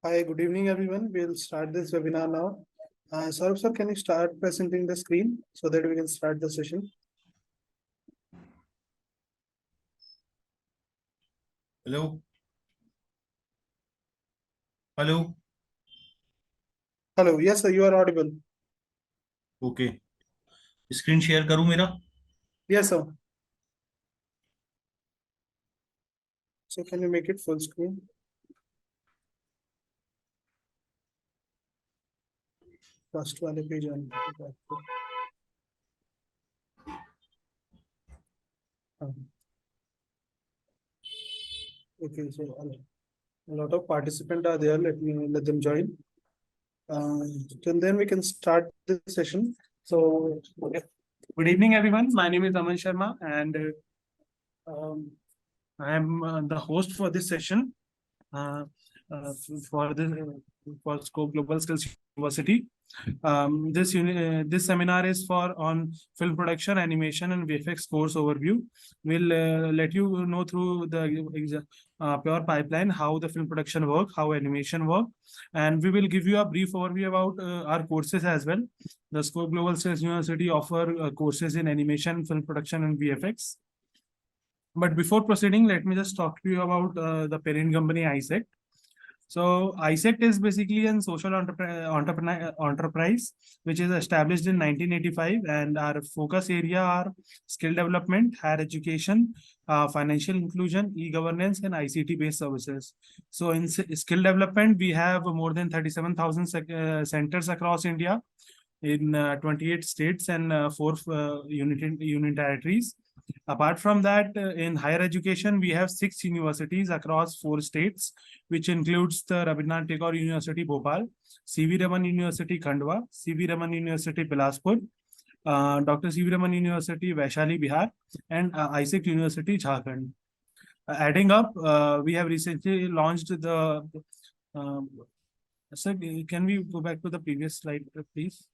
Hi, good evening, everyone. We'll start this webinar now. Saurabh sir, can you start presenting the screen so that we can start the session? Hello. Hello. Hello. Yes, sir, you are audible. Okay. Screen share करूं मेरा? Yes, sir. So can you make it full screen? First वाले page on. Okay, so a lot of participants are there. Let them join. Till then we can start the session. So good evening, everyone. My name is Aman Sharma, and I am the host for this session for Scope Global Skills University. This seminar is on film production, animation, and VFX course overview. We'll let you know through the pure pipeline how the film production work, how animation work, and we will give you a brief overview about our courses as well. The Scope Global Skills University offer courses in animation, film production, and VFX. But before proceeding, let me just talk to you about the parent company ISEC. So ISEC is basically a social enterprise which is established in 1985, and our focus area are skill development, higher education, financial inclusion, e-governance, and ICT based services. So in skill development, we have more than 37,000 centers across India in 28 states and 4 union territories. Apart from that, in higher education, we have 6 universities across 4 states, which includes the Rabindranath Tagore University, Bhopal, C.V. Raman University, Khandwa, C.V. Raman University, Bilaspur, Dr. C.V. Raman University, Vaishali, Bihar, and ISEC University, Jharkhand. Adding up, we have recently launched the. Sir, can we go back to the previous slide, please?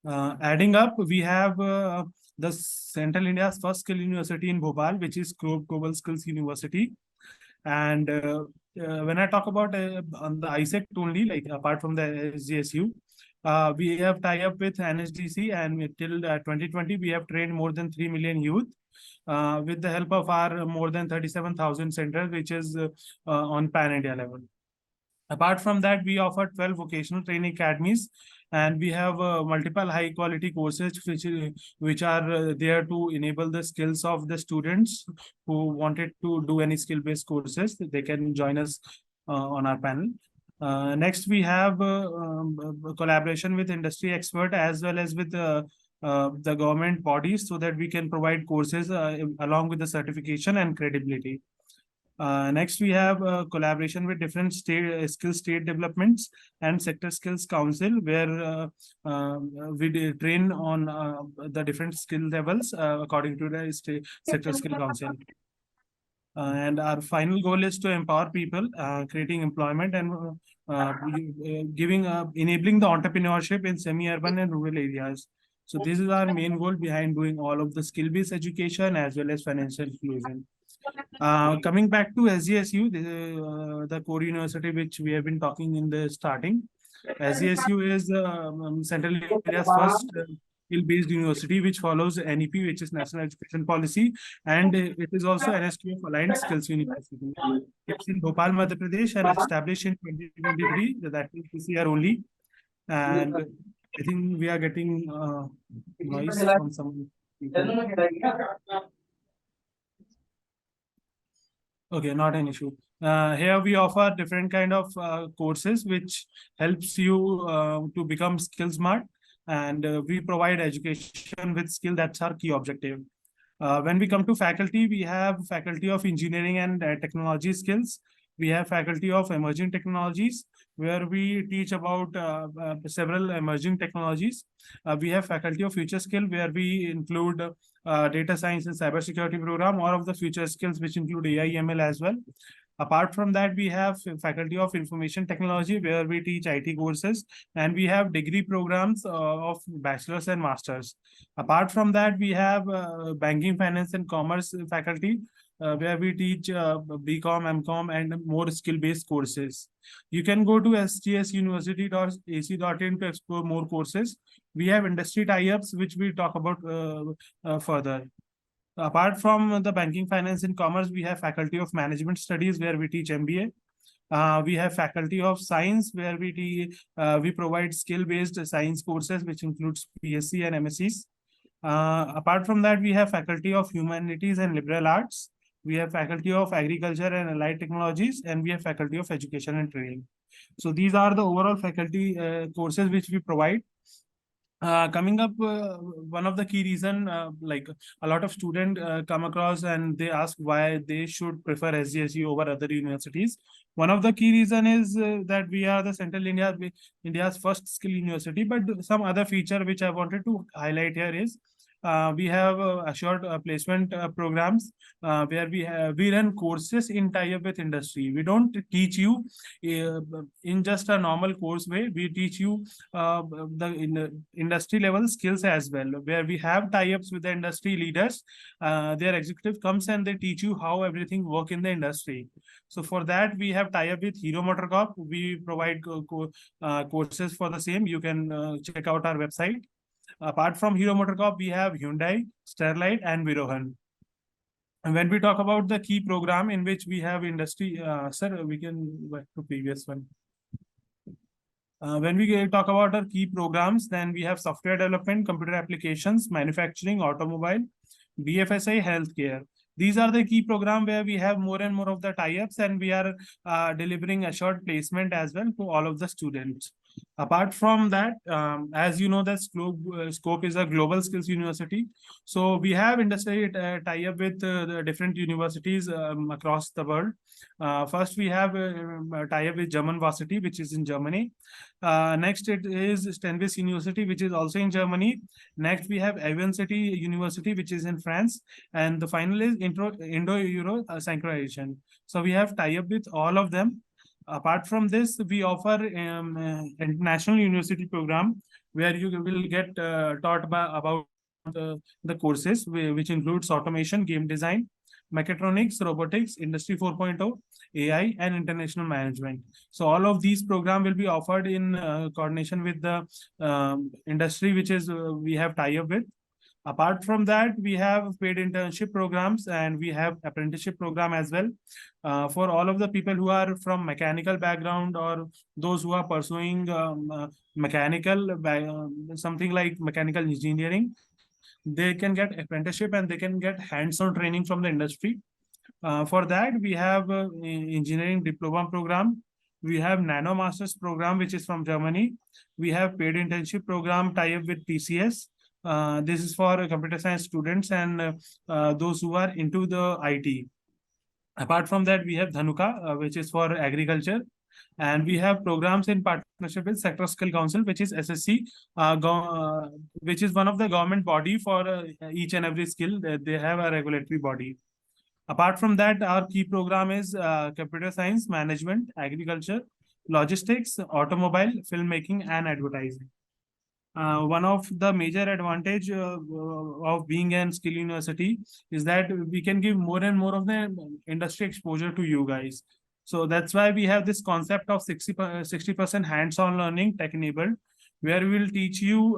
Adding up, we have the Central India's first skill university in Bhopal, which is Global Skills University. And when I talk about on the ISEC only, like apart from the SGSU, we have tie up with NSDC, and till 2020, we have trained more than 3 million youth with the help of our more than 37,000 centers, which is on pan-India level. Apart from that, we offer 12 vocational training academies, and we have multiple high quality courses which are there to enable the skills of the students who wanted to do any skill based courses. They can join us on our panel. Next, we have collaboration with industry expert as well as with the government bodies, so that we can provide courses along with the certification and credibility. Next, we have collaboration with different state developments and sector skills council, where we train on the different skill levels according to the sector skill council. And our final goal is to empower people, creating employment and enabling the entrepreneurship in semi-urban and rural areas. So this is our main goal behind doing all of the skill-based education as well as financial inclusion. Coming back to SGSU, the core university which we have been talking in the starting. SGSU is Central India's first skill-based university which follows NEP, which is National Education Policy, and it is also NSQF aligned skills university. It's in Bhopal, Madhya Pradesh, and established in 2023. That is this year only, and I think we are getting noise from some people. Okay, not an issue. Here we offer different kind of courses which helps you to become skill smart, and we provide education with skill. That's our key objective. When we come to faculty, we have faculty of engineering and technology skills. We have faculty of emerging technologies, where we teach about several emerging technologies. We have faculty of future skill, where we include data science and cybersecurity program, all of the future skills which include AI, ML as well. Apart from that, we have faculty of information technology, where we teach IT courses, and we have degree programs of bachelor's and master's. Apart from that, we have banking, finance, and commerce faculty, where we teach BCom, MCom, and more skill-based courses. You can go to sgsuniversity.ac.in to explore more courses. We have industry tie-ups, which we talk about further. Apart from the banking, finance, and commerce, we have Faculty of Management Studies, where we teach MBA. We have Faculty of Science, where we provide skill-based science courses, which includes PSc and MScs. Apart from that, we have Faculty of Humanities and Liberal Arts. We have Faculty of Agriculture and Allied Technologies, and we have Faculty of Education and Training. So these are the overall faculty courses which we provide. Coming up, one of the key reason, like a lot of students come across and they ask why they should prefer SGSU over other universities. One of the key reason is that we are the India's first skill university. But some other feature which I wanted to highlight here is we have assured placement programs where we run courses in tie-up with industry. We don't teach you in just a normal course way. We teach you the industry level skills as well, where we have tie-ups with the industry leaders. Their executive comes and they teach you how everything work in the industry. So for that, we have tie-up with Hero MotoCorp. We provide courses for the same. You can check out our website. Apart from Hero MotoCorp, we have Hyundai, Sterlite, and Virohan. And when we talk about the key program in which we have industry, sir, we can go to previous one. When we talk about our key programs, then we have software development, computer applications, manufacturing, automobile, BFSI, healthcare. These are the key program where we have more and more of the tie-ups, and we are delivering assured placement as well to all of the students. Apart from that, as you know, that Scope is a global skills university. So we have industry tie-up with the different universities across the world. First, we have a tie-up with German Varsity, which is in Germany. Next, it is Stenvis University, which is also in Germany. Next, we have Avian City University, which is in France. And the final is Indo-Euro synchronization. So we have tie-up with all of them. Apart from this, we offer international university program where you will get taught about the courses, which includes automation, game design, mechatronics, robotics, industry 4.0, AI, and international management. So all of these programs will be offered in coordination with the industry, which is we have tie-up with. Apart from that, we have paid internship programs and we have apprenticeship program as well for all of the people who are from mechanical background or those who are pursuing something like mechanical engineering. They can get apprenticeship and they can get hands-on training from the industry. For that, we have engineering diploma program. We have nano masters program, which is from Germany. We have paid internship program tie-up with TCS. This is for computer science students and those who are into the IT. Apart from that, we have Dhanuka, which is for agriculture. And we have programs in partnership with Sector Skill Council, which is SSC, which is one of the government body for each and every skill. They have a regulatory body. Apart from that, our key program is computer science, management, agriculture, logistics, automobile, filmmaking, and advertising. One of the major advantage of being an skill university is that we can give more and more of the industry exposure to you guys. So that's why we have this concept of 60% hands-on learning, tech-enabled, where we will teach you.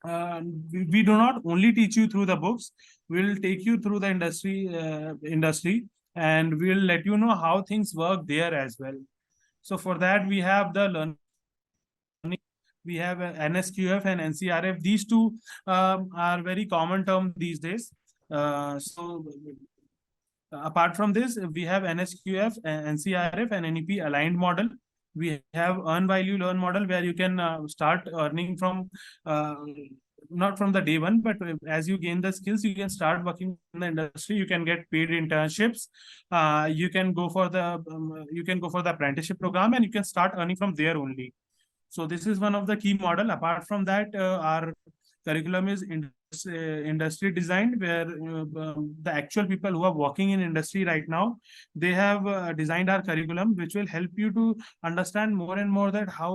We do not only teach you through the books. We'll take you through the industry, and we'll let you know how things work there as well. So for that, we have the learning. We have NSQF and NCRF. These two are very common term these days. Apart from this, we have NSQF, NCRF, and NEP aligned model. We have earn while you learn model where you can start earning from not from the day one, but as you gain the skills, you can start working in the industry. You can get paid internships. You can go for the apprenticeship program, and you can start earning from there only. So this is one of the key model. Apart from that, our curriculum is industry industry designed, where the actual people who are working in industry right now, they have designed our curriculum, which will help you to understand more and more that how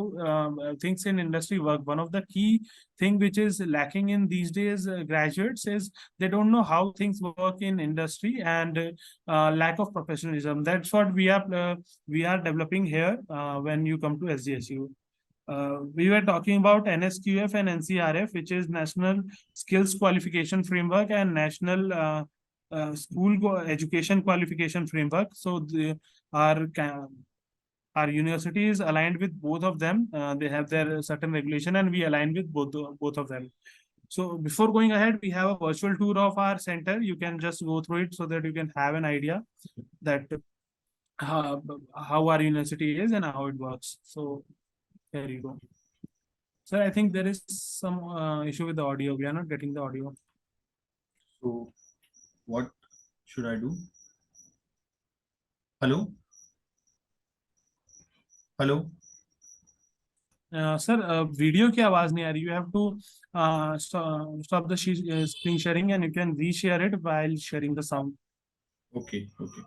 things in industry work. One of the key thing which is lacking in these days graduates is they don't know how things work in industry, and lack of professionalism. That's what we are developing here when you come to SGSU. We were talking about NSQF and NCRF, which is National Skills Qualification Framework and National Education Qualification Framework. So our university is aligned with both of them. They have their certain regulation, and we align with both of them. So before going ahead, we have a virtual tour of our center. You can just go through it so that you can have an idea that how our university is and how it works. So there you go. So I think there is some issue with the audio. We are not getting the audio. So what should I do? Hello? Hello? Sir, video की आवाज नहीं आ रही. You have to stop the screen sharing, and you can reshare it while sharing the sound. Okay, okay.